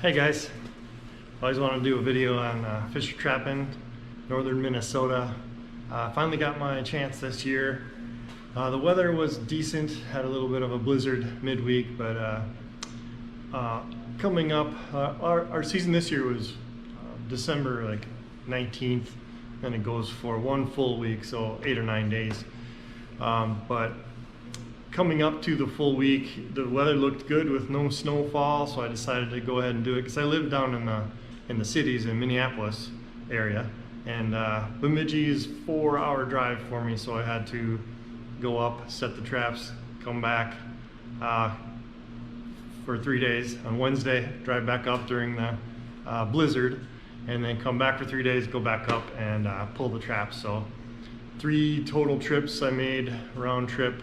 Hey guys, I always want to do a video on fisher trapping, northern Minnesota. Finally got my chance this year. The weather was decent, had a little bit of a blizzard midweek, but coming up, our season this year was December 19th, and it goes for one full week, so 8 or 9 days. But coming up to the full week, the weather looked good with no snowfall, so I decided to go ahead and do it because I live down in the cities in Minneapolis area, and Bemidji is a 4-hour drive for me, so I had to go up, set the traps, come back for 3 days. On Wednesday, drive back up during the blizzard, and then come back for 3 days, go back up and pull the traps. So 3 total trips I made, round trip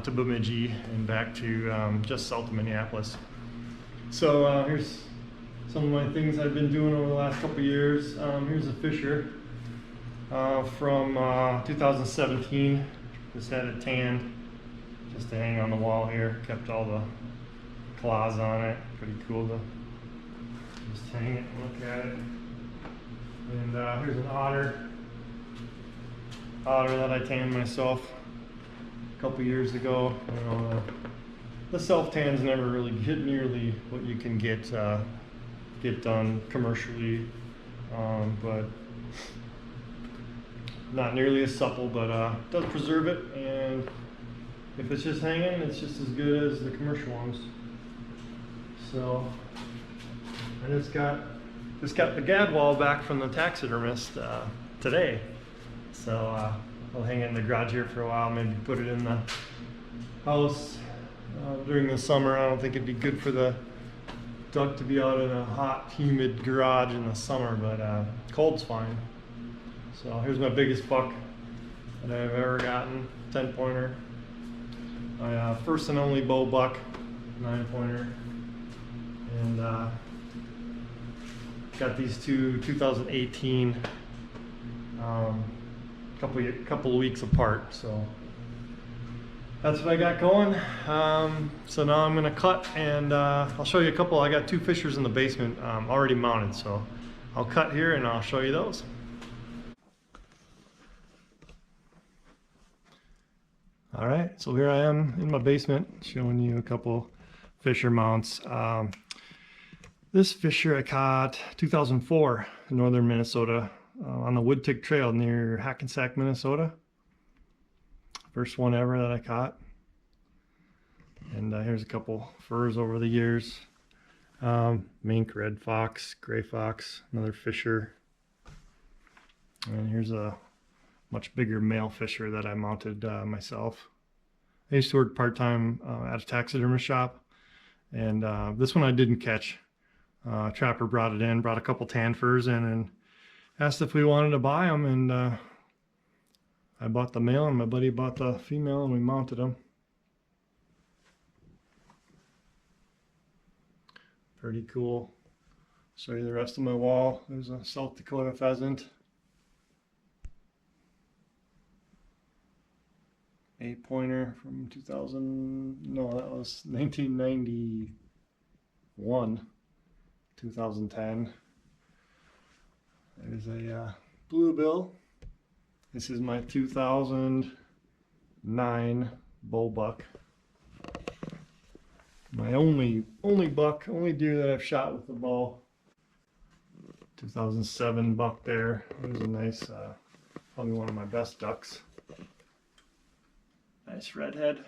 to Bemidji and back to just south of Minneapolis. So here's some of my things I've been doing over the last couple years. Here's a fisher from 2017. Just had it tanned just to hang on the wall here. Kept all the claws on it. Pretty cool to just hang it and look at it. And here's an otter that I tanned myself a couple years ago. You know, the self tans never really get nearly what you can get done commercially, but not nearly as supple, but does preserve it, and if it's just hanging, it's just as good as the commercial ones. So, and it's got the gadwall back from the taxidermist today, so I'll hang it in the garage here for a while, maybe put it in the house during the summer. I don't think it'd be good for the duck to be out in a hot, humid garage in the summer, but cold's fine. So here's my biggest buck that I've ever gotten, 10-pointer. My first and only bow buck, 9-pointer. And got these two 2018, couple of weeks apart. So that's what I got going. So now I'm gonna cut, and I'll show you a couple. I got 2 fishers in the basement already mounted, so I'll cut here and I'll show you those. All right, so here I am in my basement showing you a couple fisher mounts. This fisher I caught 2004 in northern Minnesota on the Woodtick Trail near Hackensack, Minnesota. First one ever that I caught. And here's a couple furs over the years. Mink, red fox, gray fox, another fisher. And here's a much bigger male fisher that I mounted myself. I used to work part-time at a taxidermy shop, and this one I didn't catch. Trapper brought it in, brought a couple tan furs in, and asked if we wanted to buy them, and I bought the male and my buddy bought the female, and we mounted them. Pretty cool. Show you the rest of my wall. There's a South Dakota pheasant. 8-pointer from 2000, no, that was 1991, 2010. There's a bluebill. This is my 2009 bull buck. My only buck, only deer that I've shot with the bow. 2007 buck there. It was a nice, probably one of my best ducks. Nice redhead.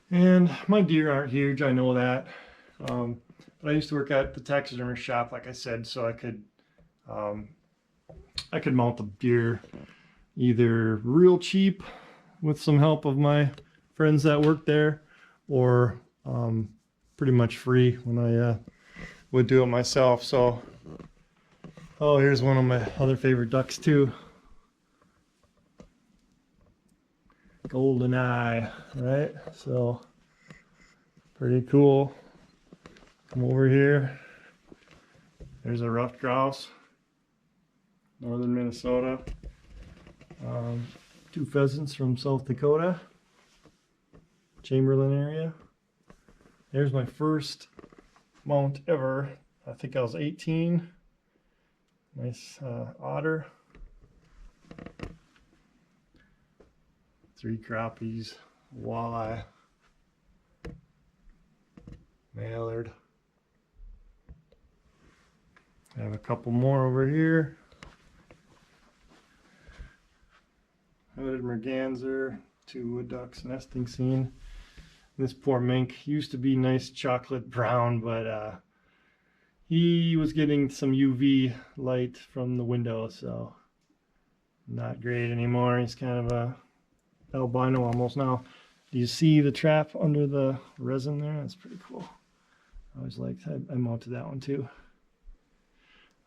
And my deer aren't huge, I know that. But I used to work at the taxidermy shop, like I said, so I could mount the deer either real cheap with some help of my friends that worked there, or pretty much free when I would do it myself. So, oh, here's one of my other favorite ducks too. Golden eye, right? So pretty cool. Come over here. There's a ruffed grouse, northern Minnesota. 2 pheasants from South Dakota, Chamberlain area. There's my first mount ever. I think I was 18. Nice otter. 3 crappies, walleye, mallard. I have a couple more over here. Hooded merganser, 2 wood ducks nesting scene. This poor mink used to be nice chocolate brown, but he was getting some UV light from the window, so not great anymore. He's kind of a albino almost now. Do you see the trap under the resin there? That's pretty cool. I always liked that. I mounted that one too.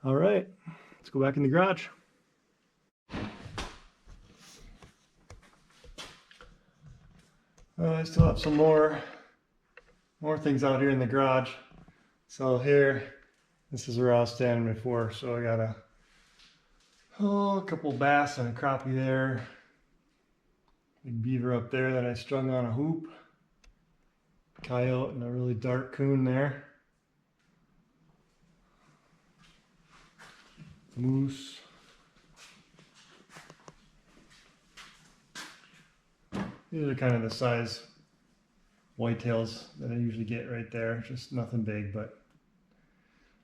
All right, let's go back in the garage. I still have some more things out here in the garage. So here, this is where I was standing before. So I got a couple bass and a crappie there. Big beaver up there that I strung on a hoop. Coyote and a really dark coon there. Moose. These are kind of the size whitetails that I usually get right there. Just nothing big, but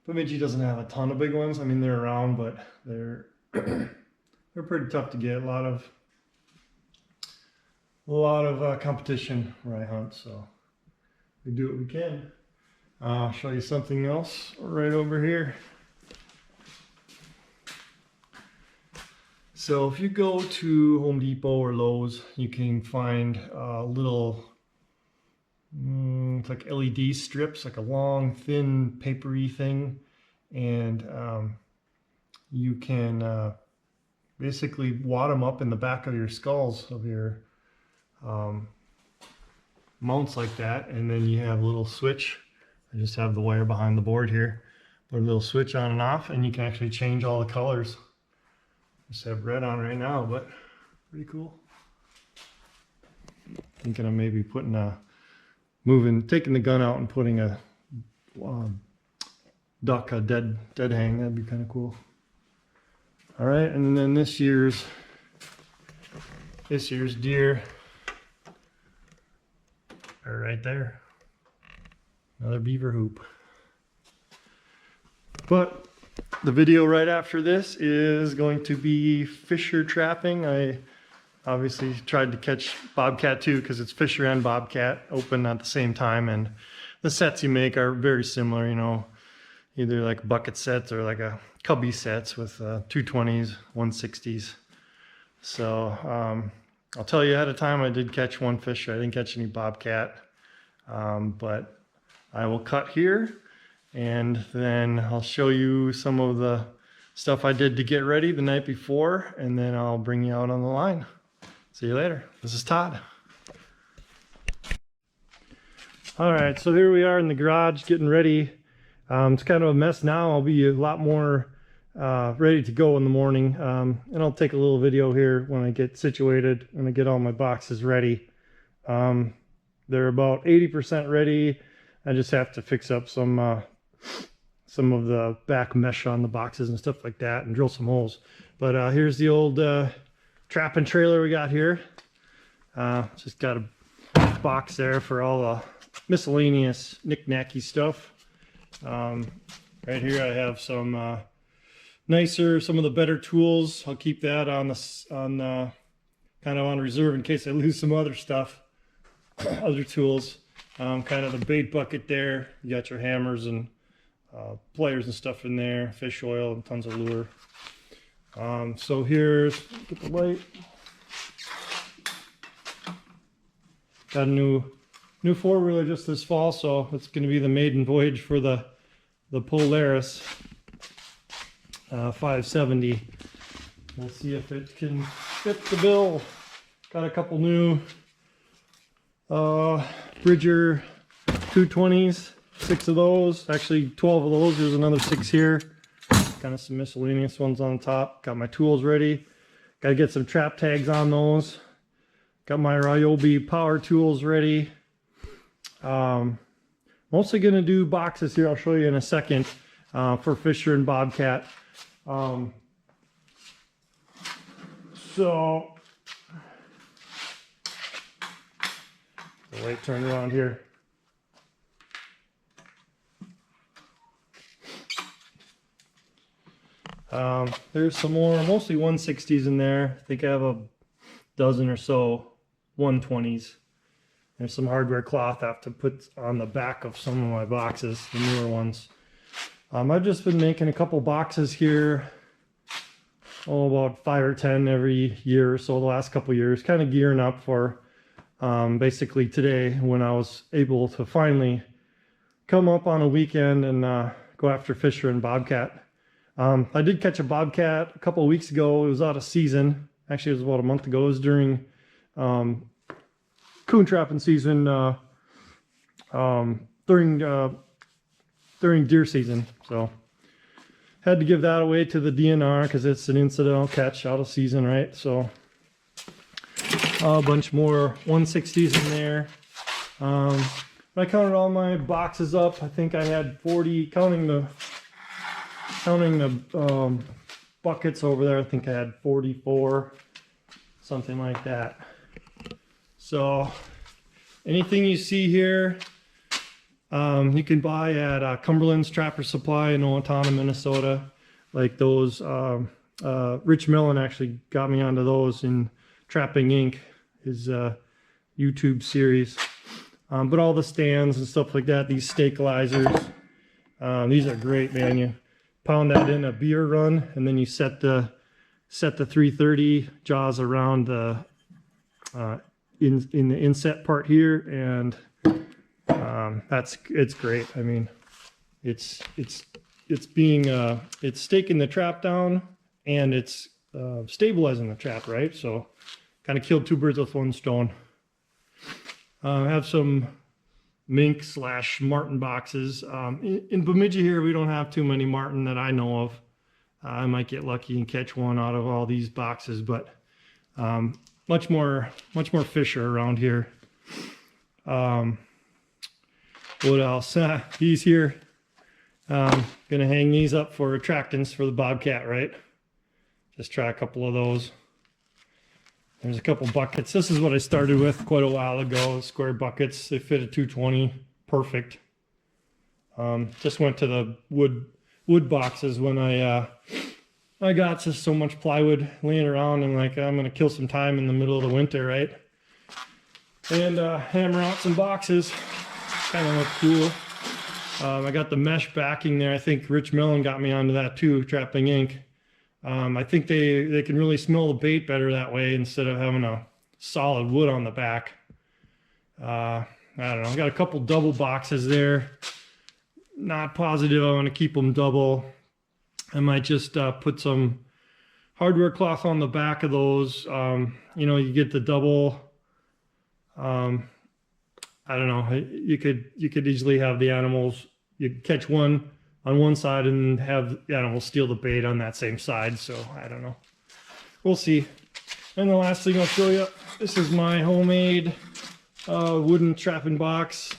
Bemidji doesn't have a ton of big ones. I mean, they're around, but they're they're pretty tough to get. A lot of competition where I hunt, so we do what we can. I'll show you something else right over here. So if you go to Home Depot or Lowe's, you can find little it's like LED strips, like a long, thin, papery thing, and you can basically wad them up in the back of your skulls of your mounts like that, and then you have a little switch. I just have the wire behind the board here. Put a little switch on and off, and you can actually change all the colors. Just have red on right now, but pretty cool. Thinking of maybe putting taking the gun out and putting a duck, a dead hang. That'd be kind of cool. All right, and then this year's deer are right there. Another beaver hoop. But the video right after this is going to be fisher trapping. I obviously tried to catch bobcat too, because it's fisher and bobcat open at the same time, and the sets you make are very similar, you know, either like bucket sets or like a cubby sets with 220s, 160s. So I'll tell you ahead of time, I did catch one fisher. I didn't catch any bobcat, but I will cut here, and then I'll show you some of the stuff I did to get ready the night before, and then I'll bring you out on the line. See you later. This is Todd. All right, so here we are in the garage getting ready. It's kind of a mess now. I'll be a lot more ready to go in the morning, and I'll take a little video here when I get situated, when I get all my boxes ready. They're about 80% ready. I just have to fix up some of the back mesh on the boxes and stuff like that, and drill some holes. But here's the old trapping trailer we got here. Just got a box there for all the miscellaneous knick-knacky stuff. Right here I have some some of the better tools. I'll keep that kind of on reserve in case I lose some other stuff, other tools. Kind of the bait bucket there. You got your hammers and pliers and stuff in there, fish oil and tons of lure. So here's, get the light. Got a new four-wheeler just this fall, so it's going to be the maiden voyage for the Polaris 570. We'll see if it can fit the bill. Got a couple new Bridger 220s, 6 of those, actually 12 of those. There's another 6 here. Kind of some miscellaneous ones on top. Got my tools ready. Got to get some trap tags on those. Got my Ryobi power tools ready. One Mostly going to do boxes here. I'll show you in a second for Fisher and Bobcat. So the light turned around here. There's some more, mostly 160s in there. I think I have a dozen or so 120s. There's some hardware cloth I have to put on the back of some of my boxes, the newer ones. I've just been making a couple boxes here, about 5 or 10 every year or so the last couple years, kind of gearing up for basically today when I was able to finally come up on a weekend and go after Fisher and Bobcat. I did catch a bobcat a couple of weeks ago. It was out of season. Actually, it was about a month ago. It was during coon trapping season, during deer season. So had to give that away to the DNR because it's an incidental catch out of season, right? So a bunch more 160s in there. I counted all my boxes up. I think I had 40, counting the buckets over there. I think I had 44, something like that. So anything you see here, you can buy at Cumberland's Trapper Supply in Owatonna, Minnesota. Like those, Rich Millen actually got me onto those in Trapping Inc., his YouTube series. But all the stands and stuff like that, these stabilizers, these are great, man. You pound that in a beer run, and then you set the 330 jaws around the in the inset part here, and it's great. I mean, it's staking the trap down, and it's stabilizing the trap, right? So kind of killed two birds with one stone. I have some mink / marten boxes. In Bemidji here, we don't have too many marten that I know of. I might get lucky and catch one out of all these boxes, but much more Fisher around here. What else? These here. Gonna hang these up for attractants for the bobcat, right? Just try a couple of those. There's a couple buckets. This is what I started with quite a while ago. Square buckets. They fit a 220. Perfect. Just went to the wood boxes when I got just so much plywood laying around, and like I'm gonna kill some time in the middle of the winter, right? And hammer out some boxes. Kind of look cool. I got the mesh backing there. I think Rich Millen got me onto that too, Trapping Inc. I think they can really smell the bait better that way instead of having a solid wood on the back. I don't know. I got a couple double boxes there. Not positive I want to keep them double. I might just put some hardware cloth on the back of those. You know, you get the double. I don't know. You could easily have the animals. You catch one on one side and have the animals steal the bait on that same side. So I don't know. We'll see. And the last thing I'll show you. This is my homemade wooden trapping box.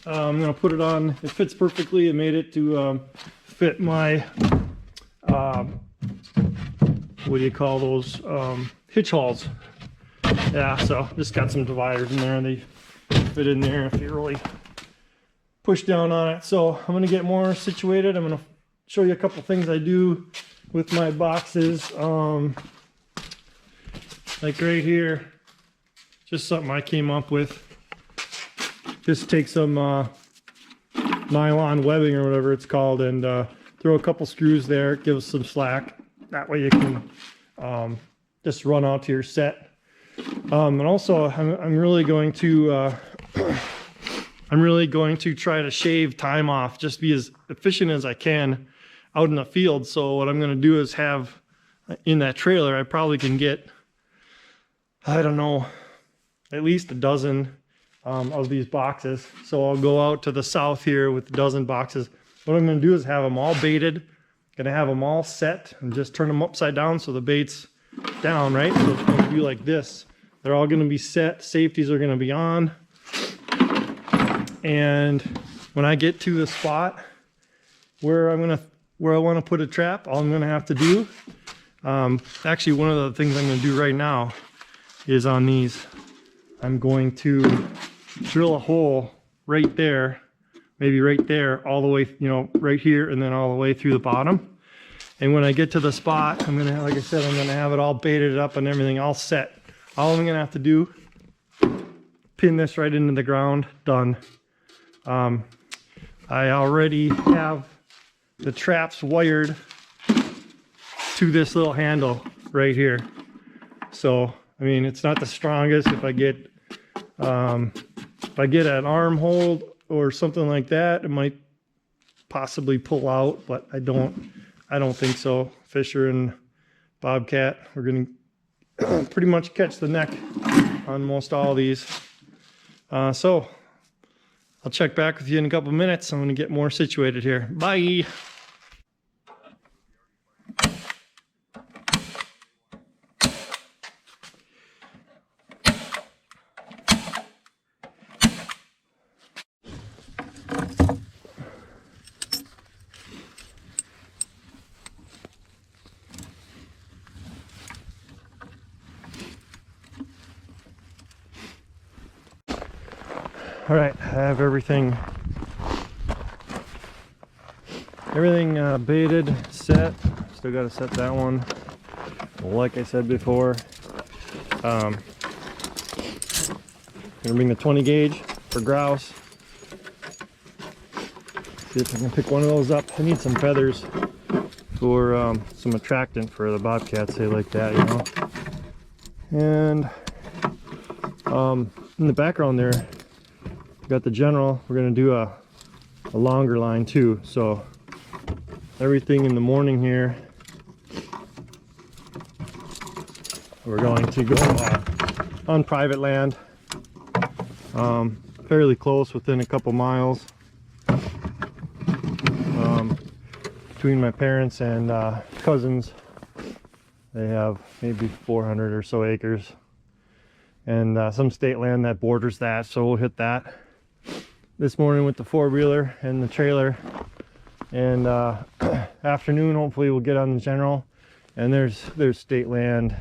I'm gonna put it on. It fits perfectly. I made it to fit my what do you call those, hitch hauls. Yeah, so just got some dividers in there, and they fit in there if you really push down on it. So I'm gonna get more situated. I'm gonna show you a couple things I do with my boxes. Like right here, just something I came up with. Just take some nylon webbing or whatever it's called, and throw a couple screws there, give us some slack. That way you can just run out to your set. And also I'm really going to try to shave time off, just be as efficient as I can out in the field. So what I'm going to do is have in that trailer, I probably can get, I don't know, at least a dozen of these boxes. So I'll go out to the south here with a dozen boxes. What I'm going to do is have them all baited. Going to have them all set and just turn them upside down so the bait's down, right? So it's going to be like this. They're all going to be set. Safeties are going to be on. And when I get to the spot where I want to put a trap, all I'm gonna have to do, actually one of the things I'm gonna do right now is on these, I'm going to drill a hole right there, maybe right there, all the way, you know, right here, and then all the way through the bottom. And when I get to the spot, I'm gonna, like I said, I'm gonna have it all baited up and everything all set. All I'm gonna have to do, pin this right into the ground, done. I already have the traps wired to this little handle right here. So, I mean, it's not the strongest. If I get an arm hold or something like that, it might possibly pull out, but I don't think so. Fisher and bobcat, we're gonna pretty much catch the neck on most all of these. So I'll check back with you in a couple minutes. I'm gonna get more situated here. Bye. All right, I have everything baited, set. Still got to set that one. Like I said before, gonna bring the 20 gauge for grouse. See if I can pick one of those up. I need some feathers for some attractant for the bobcats. They like that, you know. And in the background there, got the general. We're gonna do a longer line too. So everything in the morning here, we're going to go on private land, fairly close, within a couple miles, between my parents and cousins. They have maybe 400 or so acres, and some state land that borders that, so we'll hit that this morning with the four-wheeler and the trailer, and afternoon hopefully we'll get on the general. And there's state land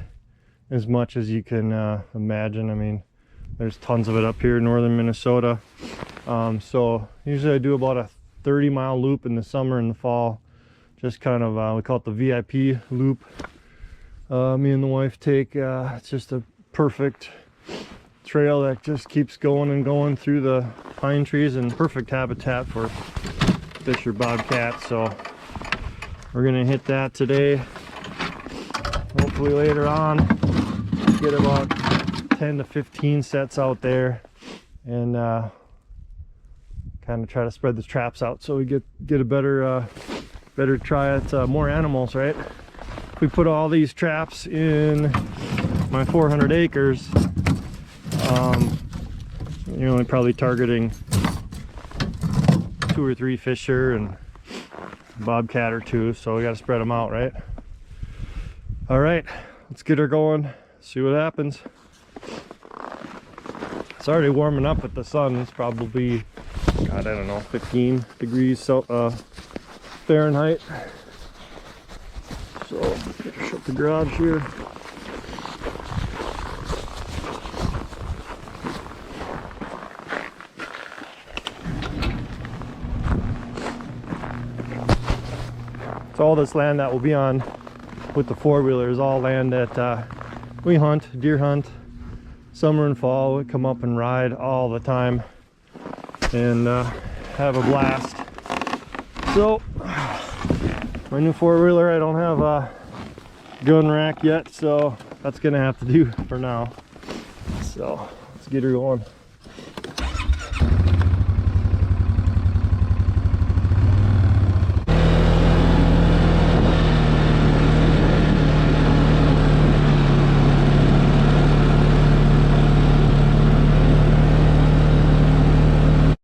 as much as you can imagine. I mean, there's tons of it up here in northern Minnesota. So usually I do about a 30-mile loop in the summer and the fall, just kind of we call it the VIP loop. Me and the wife take, it's just a perfect trail that just keeps going and going through the pine trees, and perfect habitat for fish or bobcat. So we're gonna hit that today. Hopefully later on get about 10 to 15 sets out there, and kind of try to spread the traps out so we get a better try at more animals, right? If we put all these traps in my 400 acres, you're only probably targeting 2 or 3 fisher and bobcat or 2, so we got to spread them out, right? All right, let's get her going, see what happens. It's already warming up with the sun. It's probably, God, I don't know, 15 degrees Fahrenheit. So better shut the garage here. So all this land that will be on with the four-wheeler is all land that we hunt, deer hunt, summer and fall. We come up and ride all the time and have a blast. So my new four-wheeler, I don't have a gun rack yet, so that's gonna have to do for now. So let's get her going.